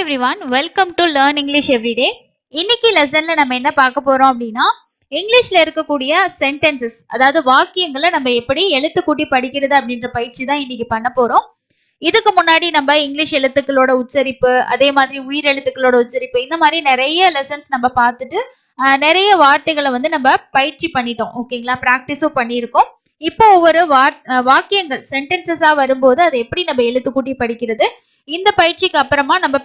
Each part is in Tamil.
everyone, welcome to Learn English Everyday. இன்னைக்கு லெசன்ல நம்ம என்ன பார்க்க போறோம் அப்படின்னா இங்கிலீஷ்ல இருக்கக்கூடிய சென்டென்சஸ், அதாவது வாக்கியங்களை நம்ம எப்படி எழுத்து கூட்டி படிக்கிறது அப்படின்ற பயிற்சி தான் இன்னைக்கு பண்ண போறோம். இதுக்கு முன்னாடி நம்ம இங்கிலீஷ் எழுத்துக்களோட உச்சரிப்பு, அதே மாதிரி உயிர் எழுத்துக்களோட உச்சரிப்பு, இந்த மாதிரி நிறைய லெசன்ஸ் நம்ம பார்த்துட்டு நிறைய வார்த்தைகளை வந்து நம்ம பயிற்சி பண்ணிட்டோம். ஓகேங்களா, பிராக்டிஸும் பண்ணியிருக்கோம். இப்போ ஒவ்வொரு வாக்கியங்கள் சென்டென்சஸா வரும்போது அதை எப்படி நம்ம எழுத்து கூட்டி படிக்கிறது, இந்த பயிற்சிக்கு அப்புறமா நம்ம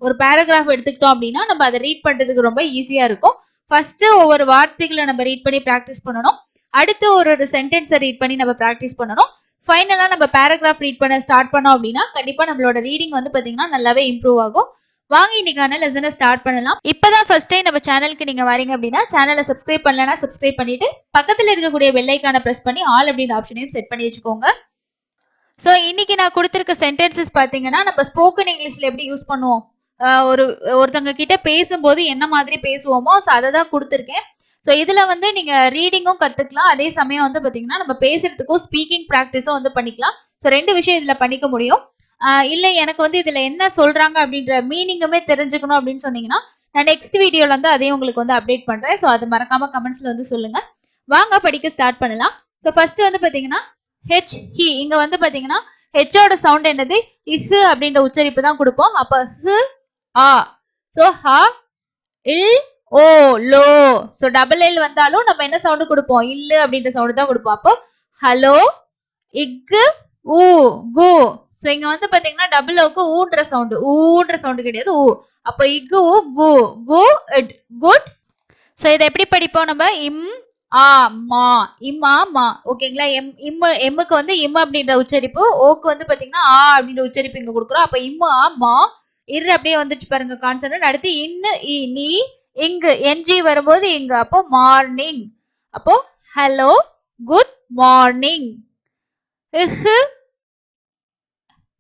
ஒரு பேராகிராஃப் எடுத்துக்கிட்டோம் அப்படின்னா நம்ம அதை ரீட் பண்றதுக்கு ரொம்ப ஈஸியா இருக்கும். ஃபர்ஸ்ட் ஒவ்வொரு வார்த்தைகளை நம்ம ரீட் பண்ணி ப்ராக்டிஸ் பண்ணணும். அடுத்து ஒரு சென்டென்ஸை ரீட் பண்ணி நம்ம ப்ராக்டிஸ் பண்ணணும். ஃபைனலா நம்ம பேராகிராஃப் ரீட் பண்ண ஸ்டார்ட் பண்ணோம் அப்படின்னா கண்டிப்பா நம்மளோட ரீடிங் வந்து பாத்தீங்கன்னா நல்லாவே இம்ப்ரூவ் ஆகும். வாங்க இன்னைக்கான லெசனை ஸ்டார்ட் பண்ணலாம். இப்பதான் ஃபர்ஸ்ட் டைம் நம்ம சேனலுக்கு நீங்க வரீங்க அப்படின்னா சேனலை சப்ஸ்கிரைப் பண்ணலன்னா சப்ஸ்கிரைப் பண்ணிட்டு பக்கத்துல இருக்கக்கூடிய பெல் ஐகானை பிரஸ் பண்ணி ஆல் அப்படின்ற ஆப்ஷனையும் செட் பண்ணி வச்சுக்கோங்க. ஸோ இன்னைக்கு நான் கொடுத்துருக்க சென்டென்சஸ் பார்த்தீங்கன்னா நம்ம ஸ்போக்கன் இங்கிலீஷ்ல எப்படி யூஸ் பண்ணுவோம், ஒருத்தவங்க கிட்ட பேசும்போது என்ன மாதிரி பேசுவோமோ ஸோ அதை தான் கொடுத்துருக்கேன். ஸோ இதுல வந்து நீங்க ரீடிங்கும் கத்துக்கலாம், அதே சமயம் வந்து பாத்தீங்கன்னா நம்ம பேசுறதுக்கும் ஸ்பீக்கிங் ப்ராக்டிஸும் வந்து பண்ணிக்கலாம். ஸோ ரெண்டு விஷயம் இதுல பண்ணிக்க முடியும். இல்லை எனக்கு வந்து இதுல என்ன சொல்றாங்க அப்படின்ற மீனிங்குமே தெரிஞ்சுக்கணும் அப்படின்னு சொன்னீங்கன்னா நான் நெக்ஸ்ட் வீடியோல வந்து அதையும் உங்களுக்கு வந்து அப்டேட் பண்றேன். ஸோ அது மறக்காம கமெண்ட்ஸ்ல வந்து சொல்லுங்க. வாங்க படிக்க ஸ்டார்ட் பண்ணலாம். ஸோ ஃபர்ஸ்ட் வந்து பாத்தீங்கன்னா ஹெச் ஹி, இங்க வந்து பாத்தீங்கன்னா ஹெச்சோட சவுண்ட் என்னது, இஹ் அப்படின்ற உச்சரிப்பு தான் கொடுப்போம். அப்ப ஹு ஆ, சோ ஹ இல் ஓ லோ. சோ டபுள் எல் வந்தாலும் நம்ம என்ன சவுண்ட் கொடுப்போம், இல்லு அப்படின்ற சவுண்ட் தான் கொடுப்போம். அப்போ ஹலோ இக்கு ஊ கு. சோ இங்க வந்து பாத்தீங்கன்னா டபுள் ஓக்கு ஊன்ற சவுண்ட் கிடையாது, ஊ. அப்ப இக்கு ஊ கு கு இட் குட். சோ இதை எப்படி படிப்போம் நம்ம, இம் ஆ மா, இம் ஆ மா. ஓகேங்களா, எம்முக்கு வந்து இம் அப்படின்ற உச்சரிப்பு, ஓக்கு வந்து பாத்தீங்கன்னா ஆ அப்படின்ற உச்சரிப்பு இங்க கொடுக்குறோம். அப்ப இம் ஆ மா, இரு அப்படியே வந்துச்சு பாருங்க கான்சனன்ட். அடுத்து இன்னு இ நீ, இங்கு என்ஜி வரும்போது இங்க, அப்போ மார்னிங். அப்போ ஹலோ குட் மார்னிங்.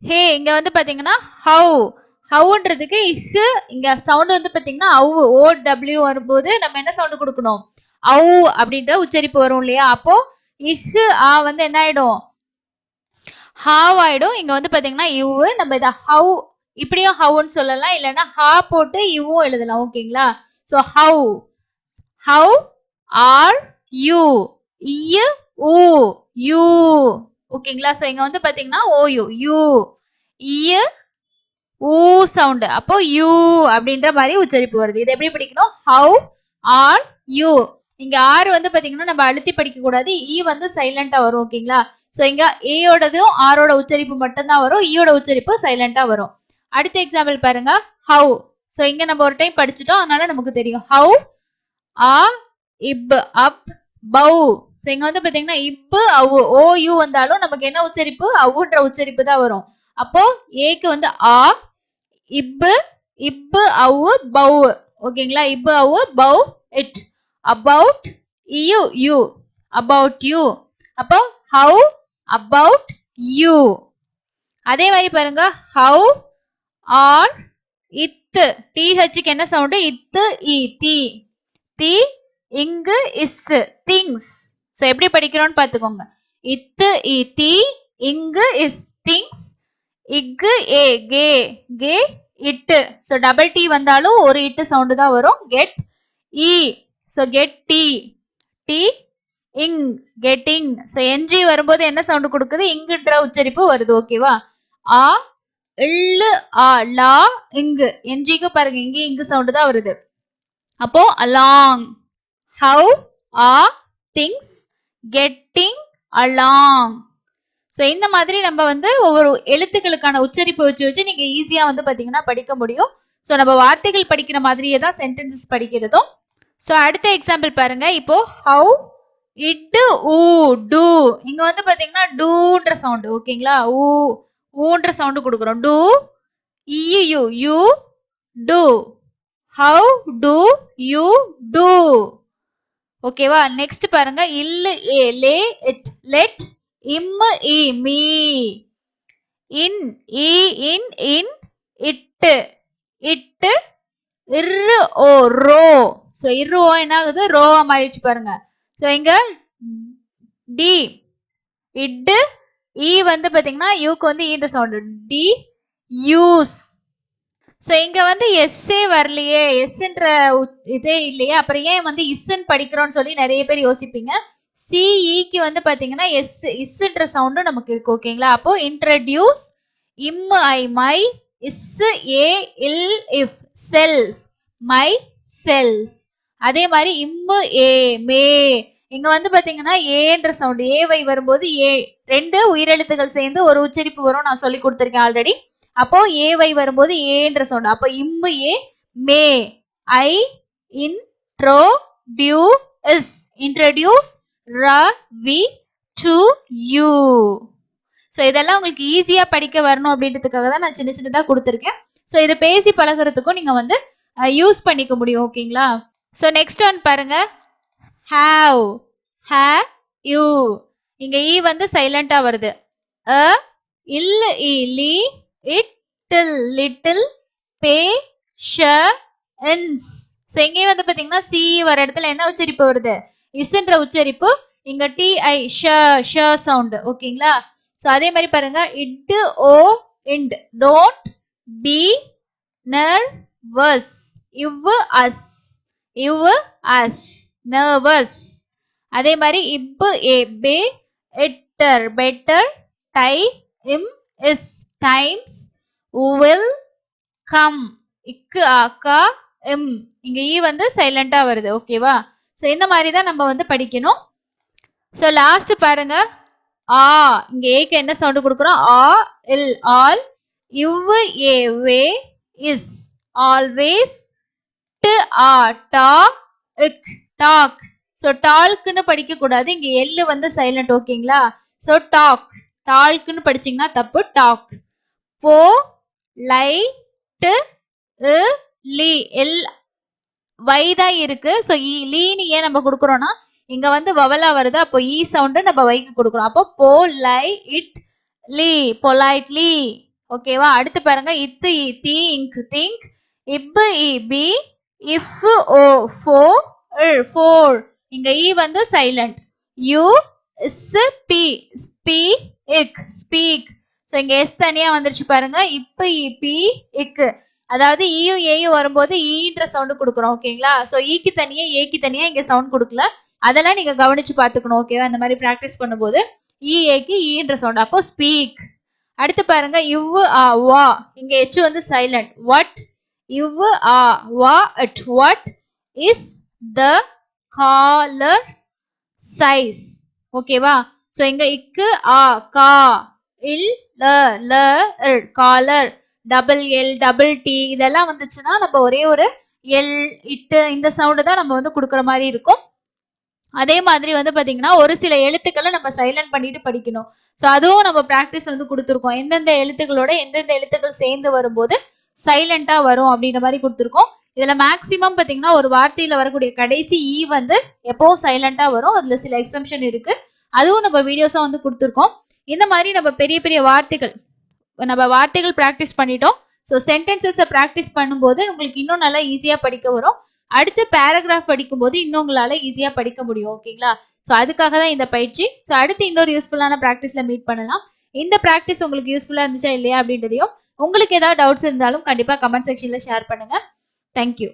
ஹே, இங்க வந்து பாத்தீங்கன்னா ஹவு, ஹவுன்றதுக்கு இஹ் இங்க சவுண்ட் வந்து பாத்தீங்கன்னா அவு, ஓ டபிள்யூ வரும்போது நம்ம என்ன சவுண்ட் கொடுக்கணும், அவு அப்படின்ற உச்சரிப்பு வரும் இல்லையா. அப்போ இஹ் ஆ வந்து என்ன ஆயிடும், ஹாவ் ஆயிடும். இங்க வந்து பாத்தீங்கன்னா இவ்வு, நம்ம இதை ஹவ் இப்படியும் ஹவுன்னு சொல்லலாம், இல்லைன்னா ஹா போட்டு இவ்வும் எழுதலாம். ஓகேங்களா, so how, how are you, இ ஊ யூ. ஓகேங்களா, சோ இங்க வந்து பாத்தீங்கன்னா ஓ யூ யூ, இ ஊ சவுண்ட், அப்போ யூ அப்படின்ற மாதிரி உச்சரிப்பு வருது. இது எப்படி படிக்கணும், ஹவ் ஆர் யூ. இங்க ஆர் வந்து பாத்தீங்கன்னா நம்ம அழுத்தி படிக்க கூடாது, இ வந்து சைலண்டா வரும். ஓகேங்களா, சோ இங்க ஏயோடதும் ஆரோட உச்சரிப்பு மட்டும் தான் வரும், ஈயோட உச்சரிப்பு சைலண்டா வரும். அடுத்த எக்ஸாம்பிள் பாருங்க, ஹவ். சோ இங்க நம்ம ஒரு டைம் படிச்சுட்டோம், அதனால நமக்கு தெரியும். ஹவ் ஆ இப் அப் பவ். சோ இங்க வந்து பாத்தீங்கன்னா இப்பு அவு, ஓ யூ வந்தாலும் நமக்கு என்ன உச்சரிப்பு, அவுன்ற உச்சரிப்பு தான் வரும். அப்போ ஏக்கு வந்து ஆ, இப்பு இப்பு அவு பவ். ஓகேங்களா, இப்பு அவு bow it. About you you, about you. அப்போ ஹவ் அபவுட் யூ. அதே மாதிரி பாருங்க, ஹவ் ஆர் இத்து, டிஹெச்சுக்கு என்ன சவுண்ட், இத்து இ தி, தி இங்கு இஸ் திங்ஸ். சோ எப்படி படிக்கிறோம்னு பாத்துக்கோங்க, இத்து இ தி, இங்கு இஸ் திங்ஸ், இக்கு ஏ கே கே இட்டு. சோ டபுள் டி வந்தாலும் ஒரு இட்டு சவுண்ட் தான் வரும். கெட் இ, சோ கெட் டி, டி இங் கெட்டிங். சோ என்ஜி வரும்போது என்ன சவுண்ட் கொடுக்குது, இங்குன்ற உச்சரிப்பு வருது. ஓகேவா, ஆ இல்லு ஆ லா இங்கு, என்ஜிக்கு பாருங்க இங்க இங்கு சவுண்ட் தான் வருது. அப்போ along, how are things getting along. So இந்த மாதிரி நம்ம வந்து ஒவ்வொரு எழுத்துக்களுக்கான உச்சரிப்பு வச்சு நீங்க ஈஸியா வந்து பாத்தீங்கன்னா படிக்க முடியும். ஸோ நம்ம வார்த்தைகள் படிக்கிற மாதிரியே தான் சென்டென்சஸ் படிக்கிறதும். ஸோ அடுத்த எக்ஸாம்பிள் பாருங்க, இப்போ ஹவ் இட் ஊ டூ. இங்க வந்து பாத்தீங்கன்னா டூன்ற சவுண்ட். ஓகேங்களா, ஊன்ற சவுண்ட் கொடுக்குறோம். Do you you do, how do you do. ஓகேவா, நெக்ஸ்ட் பாருங்க, இல்லு ஏ லே இட் லெட், இம் இ மீ, இன் இ இன் இன் இட்டு இட்டு, இரு ஓ ரோ. சோ இரு ஓ என்ன ஆகுது, ரோவா மாறிடுச்சு பாருங்க. சோ இங்க டி இட்டு, இ வந்து பாத்தீங்கன்னா யூக்கு வந்து ஈன்ற சவுண்ட், டி யூஸ். சோ இங்க வந்து எஸ்ஸே வரலையே, எஸ்ன்ற இதே இல்லையே, அப்புறம் ஏன் வந்து இஸ்ன்னு படிக்கிறோம்னு சொல்லி நிறைய பேர் யோசிப்பீங்க. சிஇக்கு வந்து பாத்தீங்கன்னா இஸ்ன்ற சவுண்டும் நமக்கு இருக்கு. ஓகேங்களா? அப்போ introduce, im, I, my, is, a, il, if, self, my, self. அதே மாதிரி இம்மு, ஏ, மே. இங்க வந்து பாத்தீங்கன்னா ஏன்ற சவுண்ட், ஏவை வரும்போது ஏ, ரெண்டு உயிரெழுத்துகள் சேர்ந்து ஒரு உச்சரிப்பு வரும். நான் சொல்லி கொடுத்திருக்கேன் ஆல்ரெடி. அப்போ ஏவை வரும்போது ஏன்ற சவுண்ட். அப்போ இம்மு, ஏ, மே, ஐ, இன், ட்ரோ, டியூ, இஸ், இன்ட்ரடியூஸ், ர, வி, டு, யூ. ஸோ இதெல்லாம் உங்களுக்கு ஈஸியா படிக்க வரணும் அப்படின்றதுக்காக தான் நான் சின்ன சின்னதா கொடுத்துருக்கேன். ஸோ இதை பேசி பழகிறதுக்கும் நீங்க வந்து யூஸ் பண்ணிக்க முடியும். ஓகேங்களா? ஸோ நெக்ஸ்ட் ஒன் பாருங்க, ஹாவ், ஹ, யூ. இங்க ஈ வந்து சைலண்டா வருது. அ, இல், லி, இட், லிட்டில், பே, ஷ, இன்ஸ். ஸோ இங்கே வந்து பாத்தீங்கன்னா சி வர இடத்துல என்ன உச்சரிப்பு வருது? இஸ்ன்ற உச்சரிப்பு. இங்க டி, ஐ, ஷ சவுண்ட். ஓகேங்களா? ஸோ அதே மாதிரி பாருங்க, இட், ஓ, இண்ட், டோன்ட், பி, நர்வஸ், இவ், அஸ், இவ், அஸ், நர்வஸ். அதே மாதிரி இப், ஏ, பே, இட்டர், பெட்டர், டை, இம், இஸ், டைம்ஸ், will, come, இக்கு, ஆக்கா, இம். இங்க ஈ வந்து சைலண்டா வருது. ஓகேவா? சோ இந்த மாதிரி தான் நம்ம வந்து படிக்கணும். சோ லாஸ்ட் பாருங்க, ஆ. இங்க ஏக்கு என்ன சவுண்ட் கொடுக்குறோம்? ஆ, இல், ஆல், இவ், ஏ, வே, இஸ், ஆல்வேஸ், ட், ஆ, டா, இக், டாக். சோ டால்க்னு படிக்க கூடாது. இங்க எல் வந்து சைலண்ட். ஓகேங்களா? சோ டாக், டால்க்னு படிச்சீங்கன்னா தப்பு. டாக். போ, லை, ட், லி, எல், வை தான் இருக்கு. சோ லீன்னு ஏன் நம்ம கொடுக்குறோம்னா இங்க வந்து வவலா வருது. அப்போ ஈ சவுண்ட் நம்ம வைக்கு கொடுக்குறோம். அப்போ போ, லை, இட், லி, பொலைட்லி. ஓகேவா? அடுத்து பாருங்க, இத்து, the, ink, think, ip, p, if, o, fo, four. இங்க ஈ வந்து silent. You, is, p, speak, speak. So இங்க எஸ் தனியா வந்துருச்சு பாருங்க. இப்ப, பி, இக்கு. அதாவது ஈயும் ஏயும் வரும்போது ஈன்ற சவுண்ட் கொடுக்குறோம். ஓகேங்களா? சோ ஈக்கு தனியா ஏக்கு தனியா இங்க சவுண்ட் கொடுக்கல. அதெல்லாம் நீங்க கவனிச்சு பாத்துக்கணும். ஓகேவா? இந்த மாதிரி பிராக்டிஸ் பண்ணும்போது ஈ, ஏக்கு ஈன்ற சவுண்ட். அப்போ ஸ்பீக். அடுத்து பாருங்க, இவ், ஆ, வா. இங்க எச் வந்து silent. What, iv, ah, wa, at. What is the collar size. ஓகேவா? சோ இங்க ik, ah, ca, il, la, collar. Double L, double T இதெல்லாம் வந்துச்சுன்னா நம்ம ஒரே ஒரு எல், இட்டு இந்த சவுண்டு தான் நம்ம வந்து கொடுக்குற மாதிரி இருக்கும். அதே மாதிரி வந்து பாத்தீங்கன்னா ஒரு சில எழுத்துக்களை நம்ம சைலண்ட் பண்ணிட்டு படிக்கணும். ஸோ அதுவும் நம்ம ப்ராக்டிஸ் வந்து கொடுத்துருக்கோம். எந்தெந்த எழுத்துக்களோட எந்தெந்த எழுத்துக்கள் சேர்ந்து வரும்போது சைலண்டா வரும் அப்படின்ற மாதிரி கொடுத்துருக்கோம். இதுல மேக்சிமம் பாத்தீங்கன்னா ஒரு வார்த்தையில வரக்கூடிய கடைசி ஈ வந்து எப்பவும் சைலண்டா வரும். அதுல சில எக்ஸம்ஷன் இருக்கு. அதுவும் நம்ம வீடியோஸா வந்து கொடுத்துருக்கோம். இந்த மாதிரி நம்ம பெரிய பெரிய வார்த்தைகள் ப்ராக்டிஸ் பண்ணிட்டோம். ஸோ சென்டென்சஸை ப்ராக்டிஸ் பண்ணும்போது உங்களுக்கு இன்னும் நல்லா ஈஸியா படிக்க வரும். அடுத்து பேராகிராஃப் படிக்கும்போது இன்னும் உங்களால ஈஸியா படிக்க முடியும். ஓகேங்களா? ஸோ அதுக்காக தான் இந்த பயிற்சி. ஸோ அடுத்து இன்னொரு யூஸ்ஃபுல்லான ப்ராக்டிஸ்ல மீட் பண்ணலாம். இந்த ப்ராக்டிஸ் உங்களுக்கு யூஸ்ஃபுல்லா இருந்துச்சா இல்லையா அப்படின்றதையும், உங்களுக்கு ஏதாவது டவுட்ஸ் இருந்தாலும் கண்டிப்பா கமெண்ட் செக்ஷன்ல ஷேர் பண்ணுங்க. தேங்க்யூ.